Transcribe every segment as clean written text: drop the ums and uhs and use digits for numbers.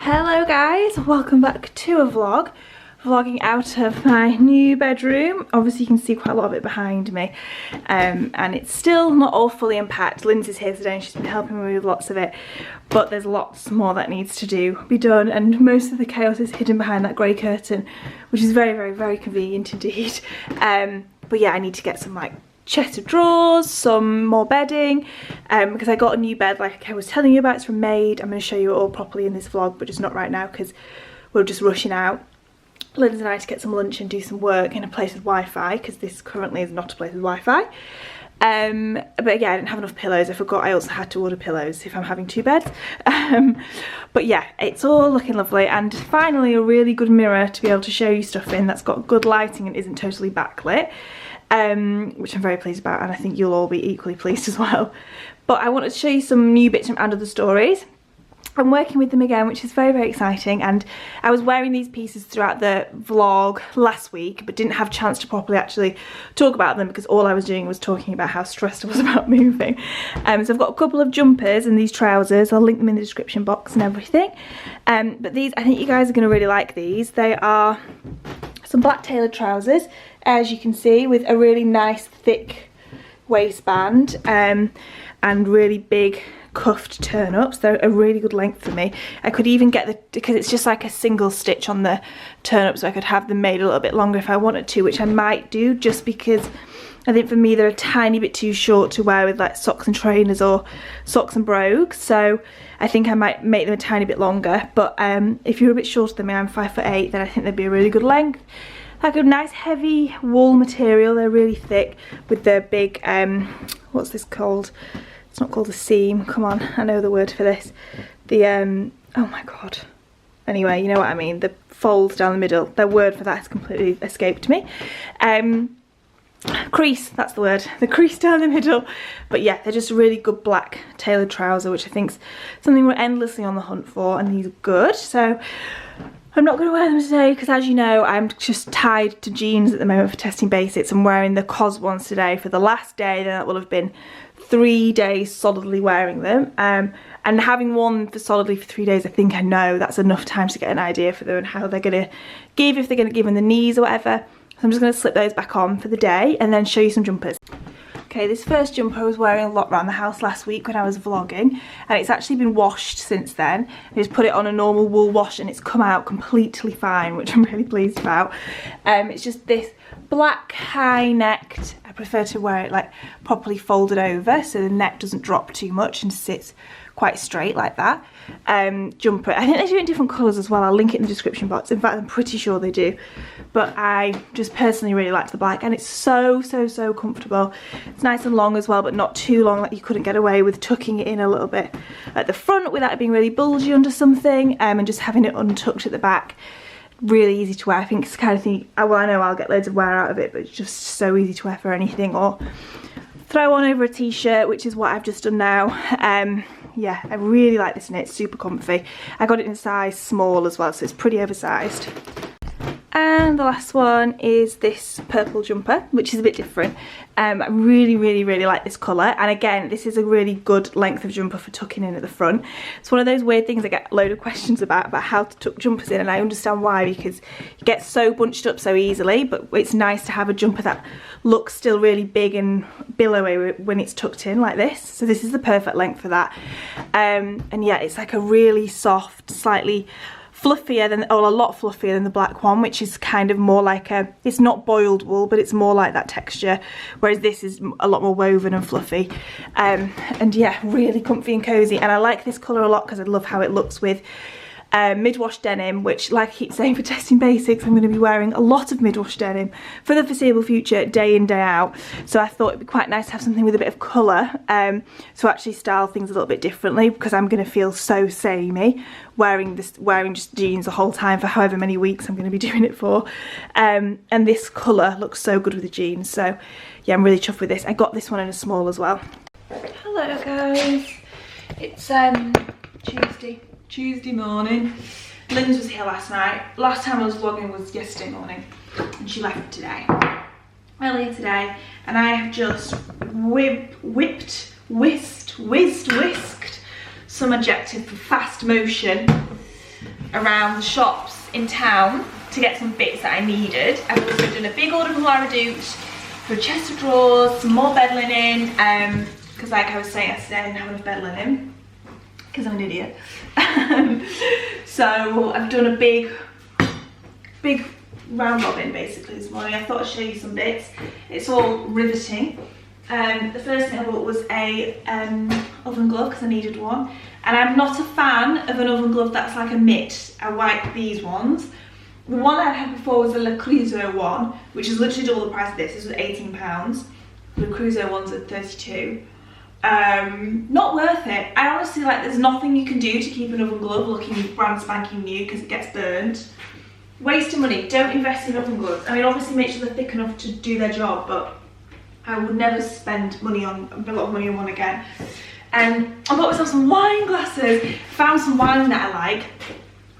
Hello guys, welcome back to a vlog. Vlogging out of my new bedroom. Obviously you can see quite a lot of it behind me, and it's still not all fully unpacked. Lindsay's here today and she's been helping me with lots of it, but there's lots more that needs to be done, and most of the chaos is hidden behind that grey curtain, which is very convenient indeed. But yeah, I need to get some like chest of drawers, some more bedding, because I got a new bed like I was telling you about. It's from Maid. I'm going to show you it all properly in this vlog, but just not right now because we're just rushing out, Lindsay and I, to get some lunch and do some work in a place with Wi-Fi, because this currently is not a place with Wi-Fi. But yeah, I didn't have enough pillows. I forgot I also had to order pillows if I'm having two beds. But yeah, it's all looking lovely, and finally a really good mirror to be able to show you stuff in that's got good lighting and isn't totally backlit. Which I'm very pleased about, and I think you'll all be equally pleased as well. But I wanted to show you some new bits from & Other Stories. I'm working with them again, which is very exciting, and I was wearing these pieces throughout the vlog last week but didn't have a chance to properly actually talk about them because all I was doing was talking about how stressed I was about moving. So I've got a couple of jumpers and these trousers. I'll link them in the description box and everything. But these, I think you guys are going to really like these. They are some black tailored trousers, as you can see, with a really nice thick waistband, and really big cuffed turn-ups. They're a really good length for me. I could even get because it's just like a single stitch on the turn-up, so I could have them made a little bit longer if I wanted to, which I might do, just because I think for me they're a tiny bit too short to wear with like socks and trainers or socks and brogues, so I think I might make them a tiny bit longer. But if you're a bit shorter than me, I'm 5'8", then I think they'd be a really good length. Like a nice heavy wool material. They're really thick with the big what's this called? It's not called a seam, come on, I know the word for this. The oh my god, anyway, you know what I mean, the folds down the middle. The word for that has completely escaped me. Crease, that's the word, the crease down the middle. But yeah, they're just a really good black tailored trouser, which I think's something we're endlessly on the hunt for, and these are good. So I'm not going to wear them today because, as you know, I'm just tied to jeans at the moment for testing basics. I'm wearing the COS ones today for the last day, then that will have been 3 days solidly wearing them. And having worn for solidly for 3 days, I think I know that's enough time to get an idea for them and how they're going to give, if they're going to give in the knees or whatever. So I'm just going to slip those back on for the day and then show you some jumpers. Okay, this first jumper I was wearing a lot around the house last week when I was vlogging, and it's actually been washed since then. I just put it on a normal wool wash and it's come out completely fine, which I'm really pleased about. It's just this black high-necked, I prefer to wear it like properly folded over so the neck doesn't drop too much and sits quite straight like that. Jumper. I think they do it in different colours as well. I'll link it in the description box. In fact, I'm pretty sure they do. But I just personally really like the black, and it's so comfortable. It's nice and long as well, but not too long that you couldn't get away with tucking it in a little bit at the front without it being really bulgy under something, and just having it untucked at the back. Really easy to wear. I think it's the kind of thing, well, I know I'll get loads of wear out of it, but it's just so easy to wear for anything, or throw on over a t-shirt, which is what I've just done now. Yeah, I really like this knit. It's super comfy. I got it in a size small as well, so it's pretty oversized. And the last one is this purple jumper, which is a bit different. I really like this colour, and again, this is a really good length of jumper for tucking in at the front. It's one of those weird things I get a load of questions about how to tuck jumpers in, and I understand why, because you get so bunched up so easily, but it's nice to have a jumper that looks still really big and billowy when it's tucked in like this. So this is the perfect length for that. And yeah, it's like a really soft, slightly fluffier than, a lot fluffier than the black one, which is kind of more like it's not boiled wool, but it's more like that texture, whereas this is a lot more woven and fluffy. And yeah, really comfy and cozy, and I like this colour a lot because I love how it looks with mid-wash denim, which, like I keep saying for testing basics, I'm going to be wearing a lot of mid-wash denim for the foreseeable future, day in, day out. So I thought it'd be quite nice to have something with a bit of colour, to actually style things a little bit differently, because I'm going to feel so samey wearing just jeans the whole time for however many weeks I'm going to be doing it for. And this colour looks so good with the jeans, so yeah, I'm really chuffed with this. I got this one in a small as well. Hello guys, it's Tuesday morning. Linz was here last night. Last time I was vlogging was yesterday morning, and she left today, earlier today, and I have just whisked some adjective for fast motion around the shops in town to get some bits that I needed. I've also done a big order from Lara Dooch for a chest of drawers, some more bed linen, because like I was saying yesterday, I didn't have enough bed linen because I'm an idiot. So I've done a big round robin basically this morning. I thought I'd show you some bits. It's all riveting. The first thing I bought was a oven glove because I needed one, and I'm not a fan of an oven glove that's like a mitt. I like these ones. The one I had before was the Le Creuset one, which is literally double the price of this. This was £18. The Creuset ones are 32. Not worth it. I honestly, like, there's nothing you can do to keep an oven glove looking brand spanking new because it gets burnt. Wasting money. Don't invest in oven gloves. I mean, obviously make sure they're thick enough to do their job, but I would never spend money on a lot of money on one again. I bought myself some wine glasses. Found some wine that I like.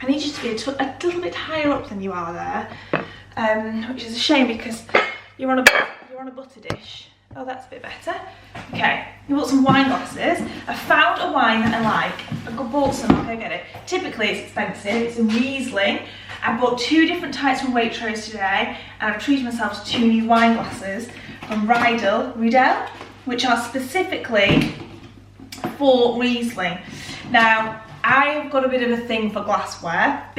I need you to be a little bit higher up than you are there, which is a shame because you're on a butter dish. Oh, that's a bit better. Okay, I bought some wine glasses. I found a wine that I like. I bought some. I'll go get it. Typically, it's expensive. It's a Riesling. I bought 2 different types from Waitrose today, and I've treated myself to 2 new wine glasses from Riedel, which are specifically for Riesling. Now, I've got a bit of a thing for glassware,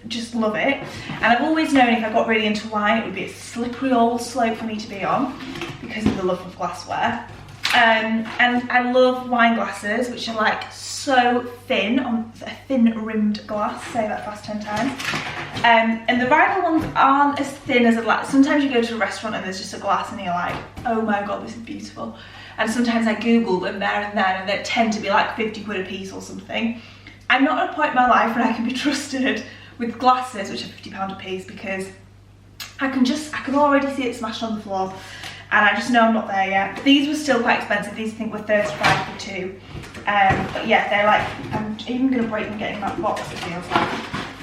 just love it. And I've always known if I got really into wine, it would be a slippery old slope for me to be on because of the love of glassware. And I love wine glasses, which are like so thin, on a thin rimmed glass, say that fast 10 times. And the Riedel ones aren't as thin as a glass. Sometimes you go to a restaurant and there's just a glass and you're like, oh my God, this is beautiful. And sometimes I Google them there and then, and they tend to be like 50 quid a piece or something. I'm not at a point in my life where I can be trusted with glasses, which are £50 a piece, because I can already see it smashed on the floor, and I just know I'm not there yet. These were still quite expensive. These I think were 35 for 2. But yeah, they're like, I'm even gonna break them getting that box, it feels like.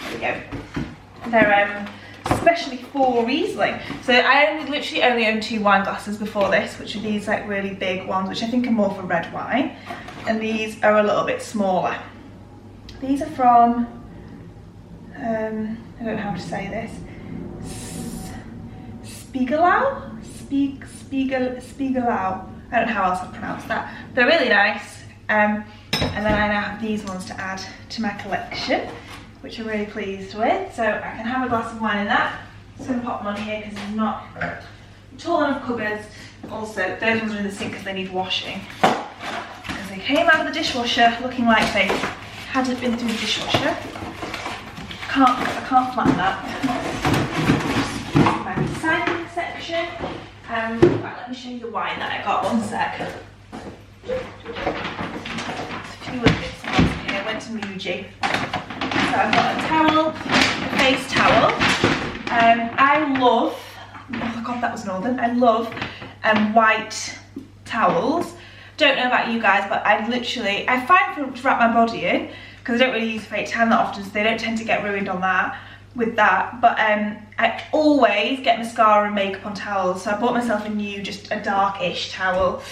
There we go. They're especially for Riesling. So I literally only owned 2 wine glasses before this, which are these like really big ones, which I think are more for red wine, and these are a little bit smaller. These are from, I don't know how to say this, Spiegelau? Spiegelau. I don't know how else I'd pronounce that. They're really nice. And then I now have these ones to add to my collection, which I'm really pleased with. So I can have a glass of wine in that. I'm just going to pop them on here because I'm not tall enough cupboards. Also, those ones are in the sink because they need washing. Because they came out of the dishwasher looking like they hadn't been through the dishwasher. I can't flatten that. My recycling section. Right, let me show you the wine that I got. One sec. There's a few other bits and bobs in here. I went to Muji. So I've got a towel, a face towel. I love, oh God, that was northern. I love white towels. Don't know about you guys, but I find to wrap my body in, because I don't really use fake tan that often, so they don't tend to get ruined on that with that. But I always get mascara and makeup on towels, so I bought myself a new, just a darkish towel,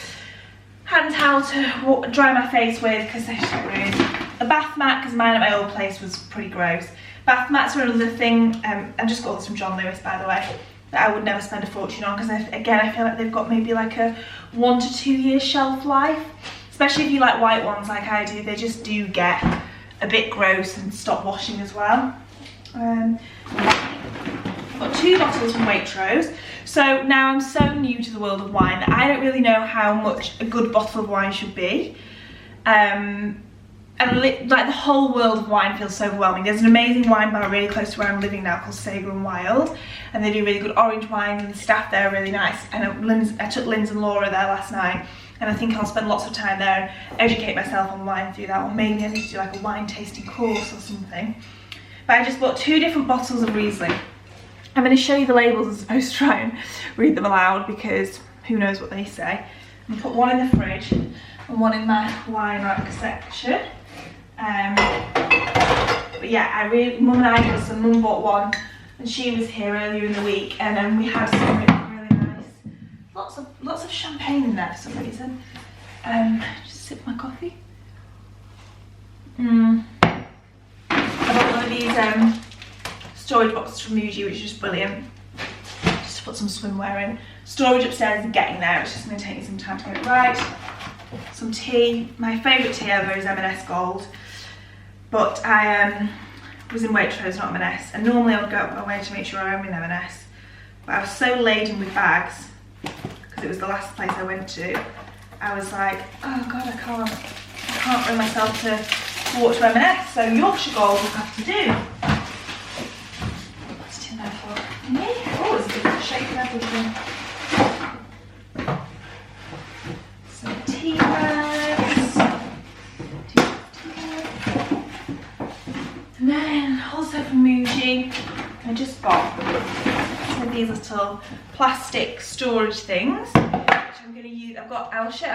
hand towel to dry my face with, because they just get ruined. A bath mat, because mine at my old place was pretty gross. Bath mats are another thing. I just got this from John Lewis, by the way, that I would never spend a fortune on, because again, I feel like they've got maybe like a 1 to 2 year shelf life, especially if you like white ones like I do. They just do get a bit gross and stop washing as well. I've got 2 bottles from Waitrose. So now I'm so new to the world of wine that I don't really know how much a good bottle of wine should be. And like the whole world of wine feels so overwhelming. There's an amazing wine bar really close to where I'm living now called Sager and Wild, and they do really good orange wine, and the staff there are really nice. And I took Linz and Laura there last night, and I think I'll spend lots of time there and educate myself on wine through that, or maybe I need to do like a wine tasting course or something. But I just bought 2 different bottles of Riesling. I'm going to show you the labels as opposed to try and read them aloud, because who knows what they say. I'm going to put one in the fridge and one in my wine rack section. But yeah, Mum and I got some. Mum bought one, and she was here earlier in the week, and then we had some really nice, lots of champagne in there for some reason. Just sip my coffee. I bought of these storage boxes from Muji, which is just brilliant. Just to put some swimwear in. Storage upstairs is getting there. It's just going to take me some time to get it right. Some tea. My favourite tea ever is M&S Gold, but I was in Waitrose, not M&S, and normally I would go away to make sure I'm in M&S, but I was so laden with bags because it was the last place I went to. I was like, oh god, I can't bring myself to walk to M&S, so Yorkshire Gold will have to do. What's it in there for me? Oh, it's a bit shape and everything. Some tea bags. And then also from Muji, I just got some of these little plastic storage things, which I'm going to use. I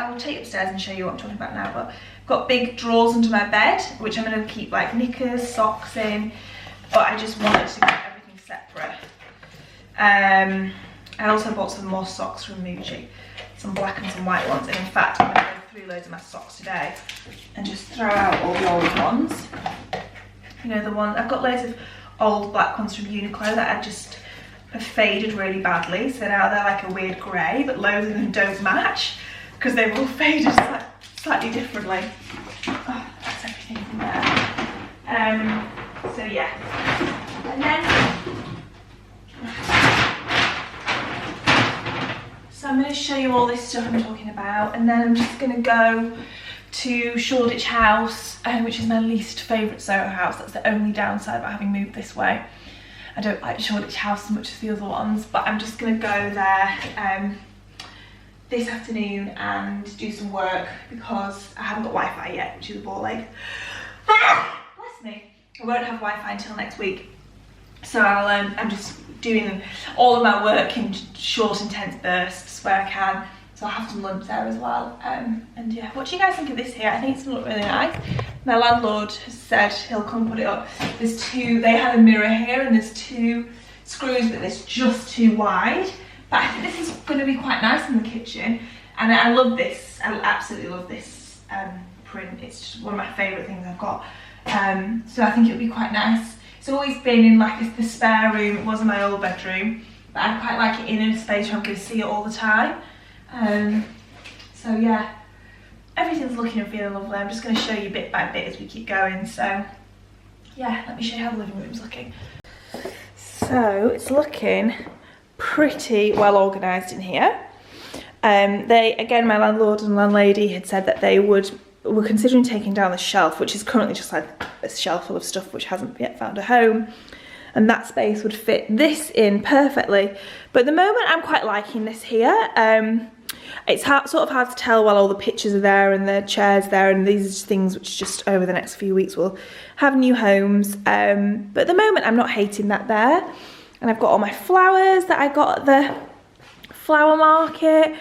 will take it upstairs and show you what I'm talking about now, but I've got big drawers under my bed, which I'm going to keep like knickers, socks in, but I just wanted to keep everything separate. I also bought some more socks from Muji, some black and some white ones, and in fact I'm going to go through loads of my socks today and just throw out all the old ones. You know, the one, I've got loads of old black ones from Uniqlo that I just have faded really badly, so now they're like a weird grey, but loads of them don't match because they've all faded slightly differently. Oh, that's everything from there. So yeah, and then so I'm going to show you all this stuff I'm talking about, and then I'm just going to go to Shoreditch House, which is my least favourite Soho house. That's the only downside about having moved this way. I don't like Shoreditch House as much as the other ones, but I'm just going to go there this afternoon and do some work because I haven't got Wi-Fi yet, which is a ball ache. Bless me. I won't have Wi-Fi until next week, so I'm just doing all of my work in short, intense bursts where I can. So I'll have some lunch there as well. And yeah, what do you guys think of this here? I think it's gonna look really nice. My landlord has said he'll come put it up. There's two, they had a mirror here and there's two screws, but it's just too wide. But I think this is gonna be quite nice in the kitchen. And I love this, I absolutely love this print. It's just one of my favourite things I've got. So I think it'll be quite nice. It's always been in like the spare room. It was in my old bedroom, but I quite like it in a space where I'm gonna see it all the time. So yeah, everything's looking and feeling lovely. I'm just going to show you bit by bit as we keep going. So yeah, let me show you how the living room's looking. So it's looking pretty well organised in here. Again, my landlord and landlady had said that they were considering taking down the shelf, which is currently just like a shelf full of stuff which hasn't yet found a home. And that space would fit this in perfectly. But at the moment I'm quite liking this here. It's sort of hard to tell while all the pictures are there and the chairs there, and these are things which just over the next few weeks will have new homes. But at the moment I'm not hating that there. And I've got all my flowers that I got at the flower market.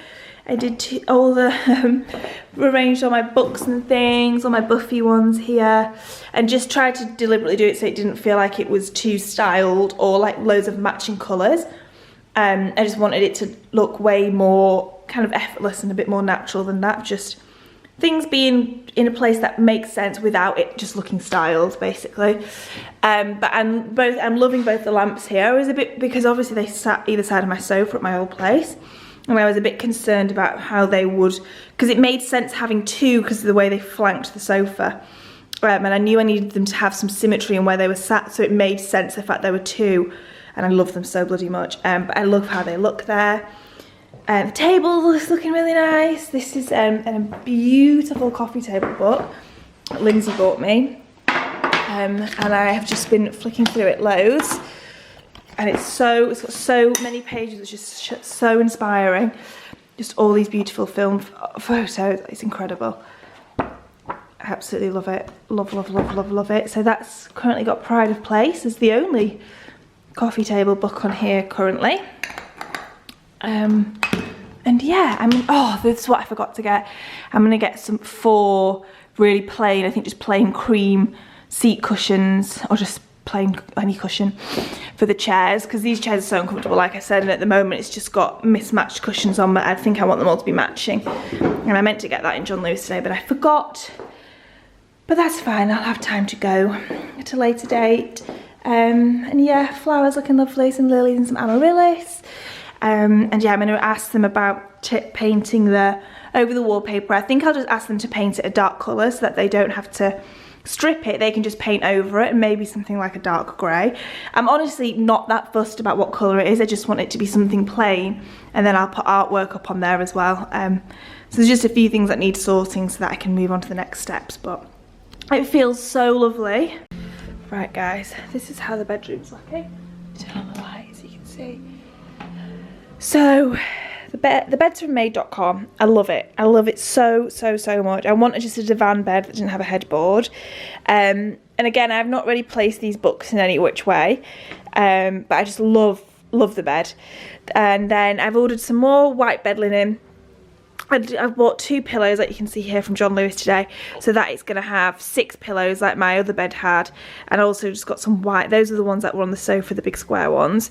I did arranged all my books and things, all my Buffy ones here, and just tried to deliberately do it so it didn't feel like it was too styled or like loads of matching colours. I just wanted it to look way more kind of effortless and a bit more natural than that, just things being in a place that makes sense without it just looking styled, basically. But I'm loving both the lamps here. I was a bit, because obviously they sat either side of my sofa at my old place, and I was a bit concerned about how they would, because it made sense having two because of the way they flanked the sofa. And I knew I needed them to have some symmetry in where they were sat, so it made sense the fact there were two, and I love them so bloody much. But I love how they look there. The table is looking really nice. This is a beautiful coffee table book that Lindsay bought me. And I have just been flicking through it loads. And it's got so many pages, it's just so inspiring. Just all these beautiful film photos, it's incredible. I absolutely love it. Love, love, love, love, love it. So that's currently got Pride of Place as the only coffee table book on here currently. And yeah, I mean, oh, this is what I forgot to get. I'm gonna get 4 really plain, I think just plain cream seat cushions, or just plain any cushion for the chairs, because these chairs are so uncomfortable, like I said, and at the moment it's just got mismatched cushions on, but I think I want them all to be matching. And I meant to get that in John Lewis today, but I forgot. But that's fine, I'll have time to go at a later date. And yeah, flowers looking lovely, some lilies and some amaryllis. And yeah, I'm going to ask them about painting over the wallpaper. I think I'll just ask them to paint it a dark colour so that they don't have to strip it, they can just paint over it, and maybe something like a dark grey. I'm honestly not that fussed about what colour it is, I just want it to be something plain, and then I'll put artwork up on there as well. So there's just a few things that need sorting so that I can move on to the next steps, but it feels so lovely. Right guys, this is how the bedroom's looking. Turn on the light so you can see. So the bed's from made.com. I love it. I love it so much. I wanted just a divan bed that didn't have a headboard. And again, I've not really placed these books in any which way. But I just love the bed. And then I've ordered some more white bed linen. I've bought 2 pillows, like you can see here, from John Lewis today, so that it's going to have 6 pillows like my other bed had. And I also just got some white, those are the ones that were on the sofa, the big square ones.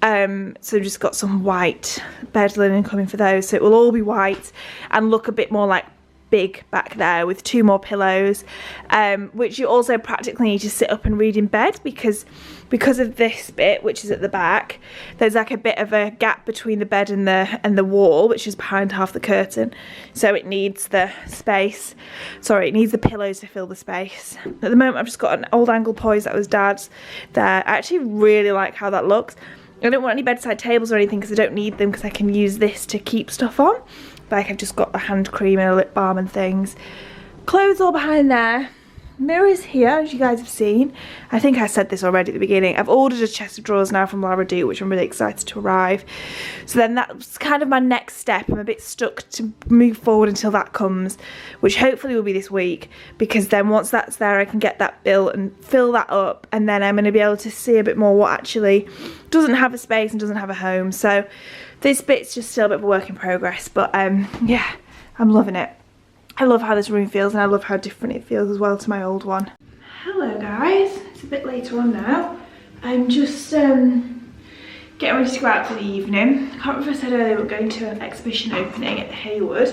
So just got some white bed linen coming for those, so it will all be white and look a bit more like big back there with 2 more pillows, which you also practically need to sit up and read in bed because of this bit, which is at the back. There's like a bit of a gap between the bed and the wall, which is behind half the curtain, so it needs the space. Sorry, it needs the pillows to fill the space. At the moment I've just got an old angle poise that was Dad's there. I actually really like how that looks. I don't want any bedside tables or anything because I don't need them, because I can use this to keep stuff on. Like I've just got a hand cream and a lip balm and things. Clothes all behind there. Mirrors here, as you guys have seen. I think I said this already at the beginning. I've ordered a chest of drawers now from Lara Do, which I'm really excited to arrive. So then that's kind of my next step. I'm a bit stuck to move forward until that comes, which hopefully will be this week, because then once that's there I can get that built and fill that up, and then I'm going to be able to see a bit more what actually doesn't have a space and doesn't have a home. So this bit's just still a bit of a work in progress, but yeah, I'm loving it. I love how this room feels, and I love how different it feels as well to my old one. Hello guys, it's a bit later on now. I'm just getting ready to go out for the evening. I can't remember if I said earlier we're going to an exhibition opening at the Hayward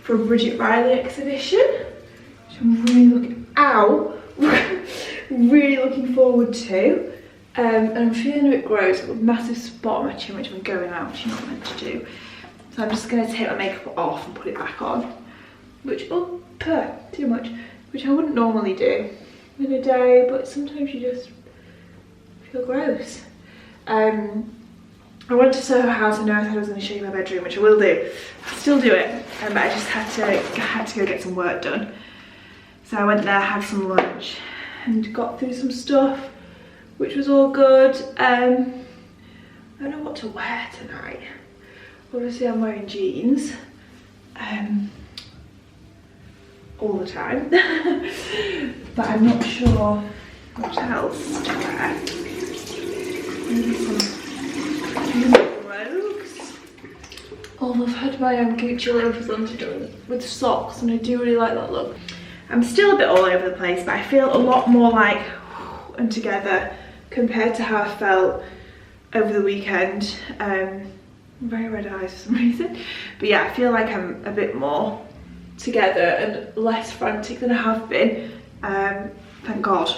for a Bridget Riley exhibition, which I'm really looking forward to. And I'm feeling a bit gross. I've got a massive spot on my chin which I'm going out, which you're not meant to do. So I'm just going to take my makeup off and put it back on. Which, oh, too much, which I wouldn't normally do in a day, but sometimes you just feel gross. I went to Soho House. I know I said I was going to show you my bedroom, which I will do. I'll still do it, but I just had to go get some work done. So I went there, had some lunch, and got through some stuff, which was all good. I don't know what to wear tonight. Obviously I'm wearing jeans. All the time, but I'm not sure what else to wear. Maybe some rogues. Oh, I've had my Gucci loafers on today with socks, and I do really like that look. I'm still a bit all over the place, but I feel a lot more like and together compared to how I felt over the weekend. Very red eyes for some reason, but yeah, I feel like I'm a bit more together and less frantic than I have been, thank God.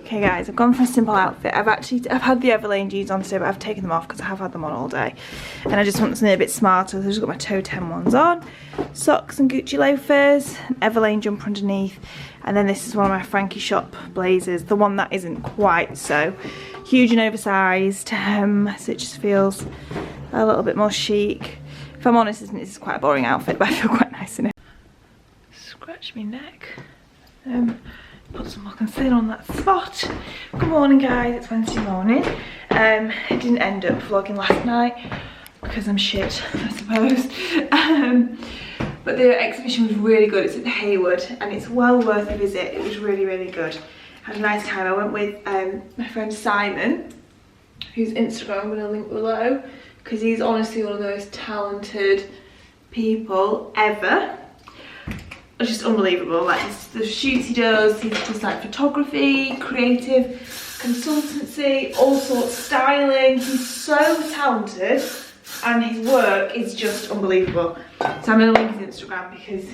Okay guys, I've gone for a simple outfit. I've had the Everlane Jeans on today, but I've taken them off because I have had them on all day, and I just want something a bit smarter, so I've just got my Toteme ones on, socks and Gucci loafers, Everlane jumper underneath, and then this is one of my Frankie Shop blazers, the one that isn't quite so huge and oversized, so it just feels a little bit more chic. If I'm honest, this is quite a boring outfit, but I feel quite nice in it. Scratch me neck. Put some more concealer on that spot. Good morning guys, it's Wednesday morning. I didn't end up vlogging last night because I'm shit, I suppose. But the exhibition was really good. It's at the Hayward and it's well worth a visit. It was really good. I had a nice time. I went with my friend Simon, whose Instagram I'm going to link below, because he's honestly one of the most talented people ever. It's just unbelievable. Like the shoots he does, he does like photography, creative consultancy, all sorts, styling. He's so talented and his work is just unbelievable. So I'm going to link his Instagram because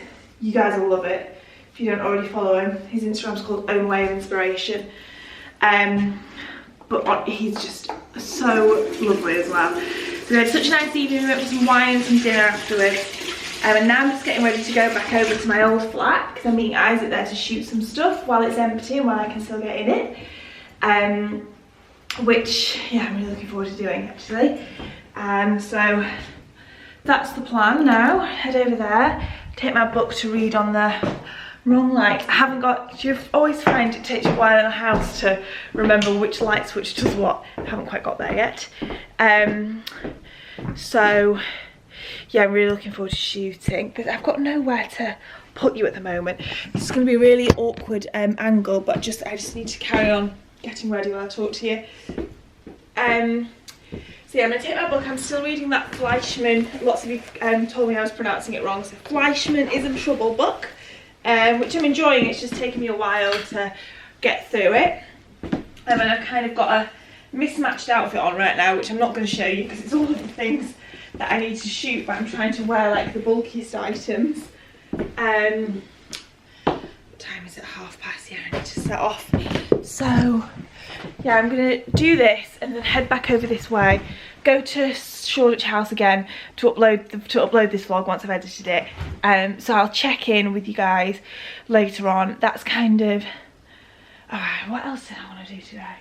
you guys will love it. if you don't already follow him. His Instagram's called Own Way of Inspiration. But he's just so lovely as well. So we had such a nice evening. We went for some wine and some dinner afterwards. And now I'm just getting ready to go back over to my old flat because I'm meeting Isaac there to shoot some stuff while it's empty and while I can still get in it. Which, yeah, I'm really looking forward to doing actually. So that's the plan now. Head over there, take my book to read on the wrong light. I haven't got, you always find it takes you a while in a house to remember which light switch does what. I haven't quite got there yet. So yeah, I'm really looking forward to shooting, but I've got nowhere to put you at the moment. It's going to be a really awkward angle, but I just need to carry on getting ready while I talk to you. So yeah, I'm going to take my book. I'm still reading that Fleischmann. Lots of you told me I was pronouncing it wrong. So Fleischmann is in Trouble book, which I'm enjoying. It's just taken me a while to get through it. And then I've kind of got a mismatched outfit on right now, which I'm not going to show you because it's all of the things that I need to shoot, but I'm trying to wear like the bulkiest items. What time is it? 1:30. Yeah, I need to set off. So yeah, I'm gonna do this and then head back over this way, go to Shoreditch House again to upload this vlog once I've edited it. So I'll check in with you guys later on. That's kind of alright. What else did I want to do today?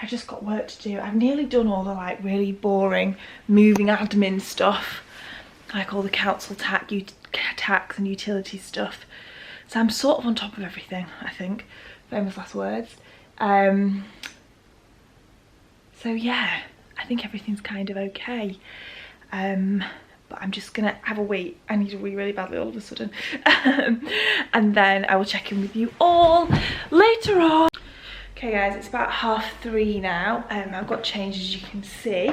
I've just got work to do. I've nearly done all the like really boring moving admin stuff, like all the council tax and utility stuff. So I'm sort of on top of everything, I think. Famous last words. So yeah, I think everything's kind of okay. But I'm just gonna have a wait. I need to wee really badly all of a sudden. And then I will check in with you all later on. Okay guys, it's about 3:30 now. I've got changed, as you can see.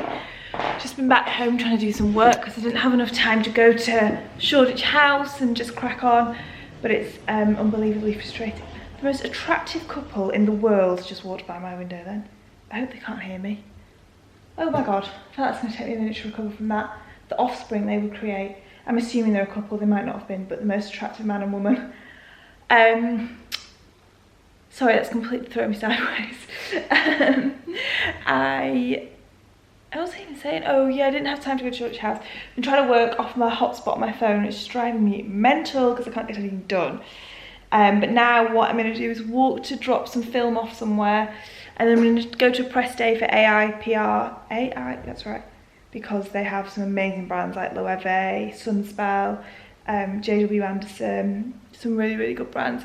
Just been back home trying to do some work because I didn't have enough time to go to Shoreditch House and just crack on. But it's unbelievably frustrating. The most attractive couple in the world just walked by my window then. I hope they can't hear me. Oh my god, I feel like that's going to take me a minute to recover from that. The offspring they would create. I'm assuming they're a couple, they might not have been, but the most attractive man and woman. Sorry, that's completely thrown me sideways. I was even saying, oh yeah, I didn't have time to go to Shoreditch House. I'm trying to work off my hotspot on my phone. It's just driving me mental because I can't get anything done. But now what I'm going to do is walk to drop some film off somewhere, and then I'm going to go to a press day for AI, that's right, because they have some amazing brands like Loewe, Sunspell, JW Anderson, some really, really good brands.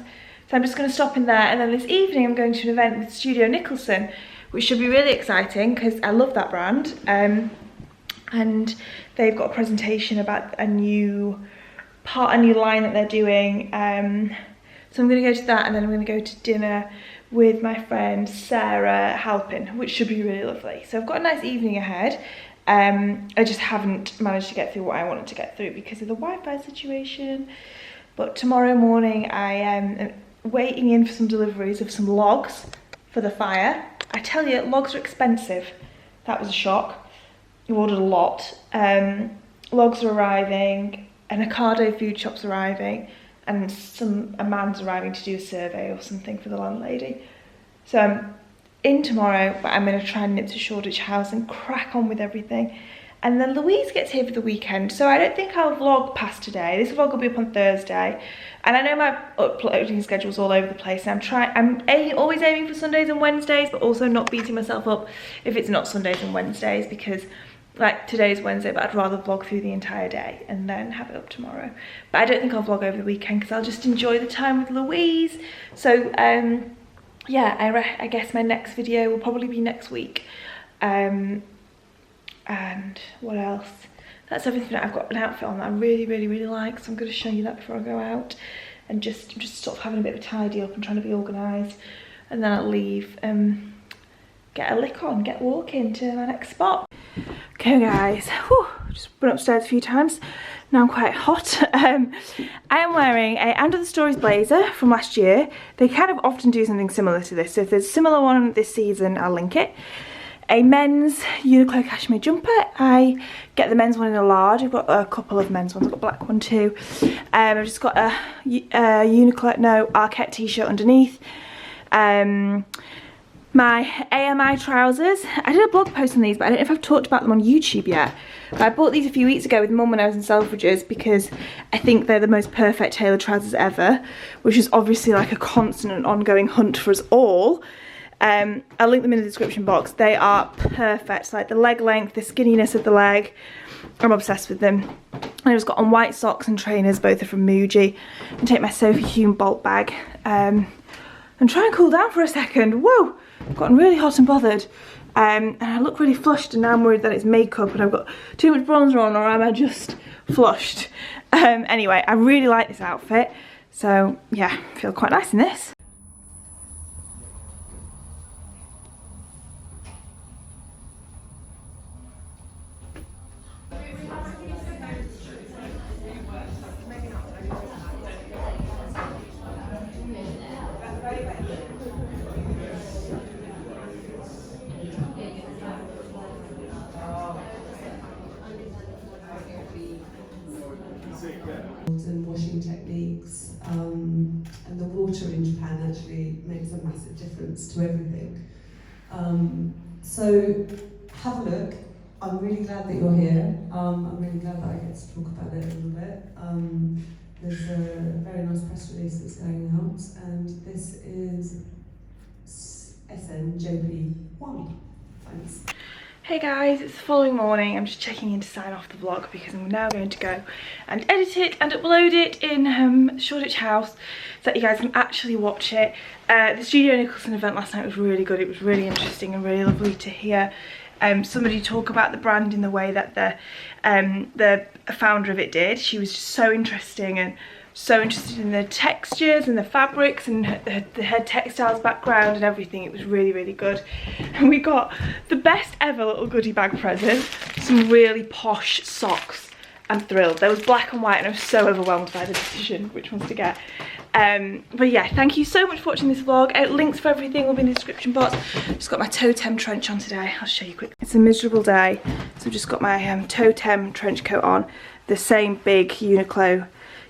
So I'm just going to stop in there, and then this evening I'm going to an event with Studio Nicholson, which should be really exciting because I love that brand. And they've got a presentation about a new line that they're doing. So I'm going to go to that, and then I'm going to go to dinner with my friend Sarah Halpin, which should be really lovely. So I've got a nice evening ahead. I just haven't managed to get through what I wanted to get through because of the Wi-Fi situation. But tomorrow morning I am waiting in for some deliveries of some logs for the fire. I tell you, logs are expensive. That was a shock. You ordered a lot. Logs are arriving, an Ocado food shop's arriving, and a man's arriving to do a survey or something for the landlady. So I'm in tomorrow, but I'm going to try and nip to Shoreditch House and crack on with everything. And then Louise gets here for the weekend, so I don't think I'll vlog past today. This vlog will be up on Thursday. And I know my uploading schedule's all over the place. And I'm always aiming for Sundays and Wednesdays, but also not beating myself up if it's not Sundays and Wednesdays, because like today's Wednesday, but I'd rather vlog through the entire day and then have it up tomorrow. But I don't think I'll vlog over the weekend because I'll just enjoy the time with Louise. So yeah, I guess my next video will probably be next week. And what else? That's everything. I've got an outfit on that I really, really, really like, so I'm going to show you that before I go out. And just sort of having a bit of a tidy up and trying to be organised. And then I'll leave, get a lick on, get walking to my next spot. Okay guys, whew, just run upstairs a few times. Now I'm quite hot. I am wearing a Under the Stories blazer from last year. They kind of often do something similar to this, so if there's a similar one this season, I'll link it. a men's Uniqlo cashmere jumper. I get the men's one in a large. I've got a couple of men's ones. I've got a black one too. I've just got a Uniqlo, no, Arquette t-shirt underneath. My AMI trousers. I did a blog post on these, but I don't know if I've talked about them on YouTube yet. But I bought these a few weeks ago with Mum when I was in Selfridges because I think they're the most perfect tailored trousers ever, which is obviously like a constant and ongoing hunt for us all. I'll link them in the description box. They are perfect, like the leg length, the skinniness of the leg. I'm obsessed with them. I just got on white socks and trainers, both are from Muji. And take my Sophie Hume Bolt bag and try and cool down for a second. Whoa, I've gotten really hot and bothered. And I look really flushed, and now I'm worried that it's makeup and I've got too much bronzer on, or am I just flushed? Anyway, I really like this outfit. So yeah, I feel quite nice in this. And washing techniques, and the water in Japan actually makes a massive difference to everything. So have a look. I'm really glad that you're here. I'm really glad that I get to talk about it a little bit. There's a very nice press release that's going out, and this is SNJP1. Thanks. Hey guys, it's the following morning. I'm just checking in to sign off the vlog because I'm now going to go and edit it and upload it in Shoreditch House so that you guys can actually watch it. The Studio Nicholson event last night was really good. It was really interesting and really lovely to hear somebody talk about the brand in the way that the founder of it did. She was just so interesting and so interested in the textures and the fabrics and her textiles background and everything. It was really, really good. And we got the best ever little goodie bag present, some really posh socks. I'm thrilled. There was black and white and I was so overwhelmed by the decision which ones to get. But yeah, thank you so much for watching this vlog. Links for everything will be in the description box. Just got my Toteme Trench on today. I'll show you quick. It's a miserable day, so I've just got my Toteme Trench coat on. The same big Uniqlo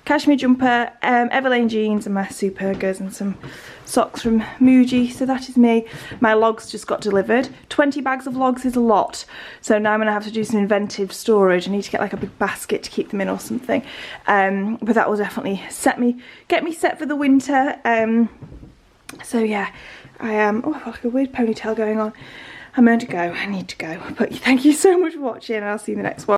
cashmere jumper, Everlane jeans, and my Supergas, and some socks from Muji. So that is me. My logs just got delivered. 20 bags of logs is a lot, so now I'm gonna have to do some inventive storage. I need to get like a big basket to keep them in or something, but that will definitely get me set for the winter. So yeah, I am I've got like a weird ponytail going on. I'm going to go. I need to go, but thank you so much for watching, and I'll see you in the next one.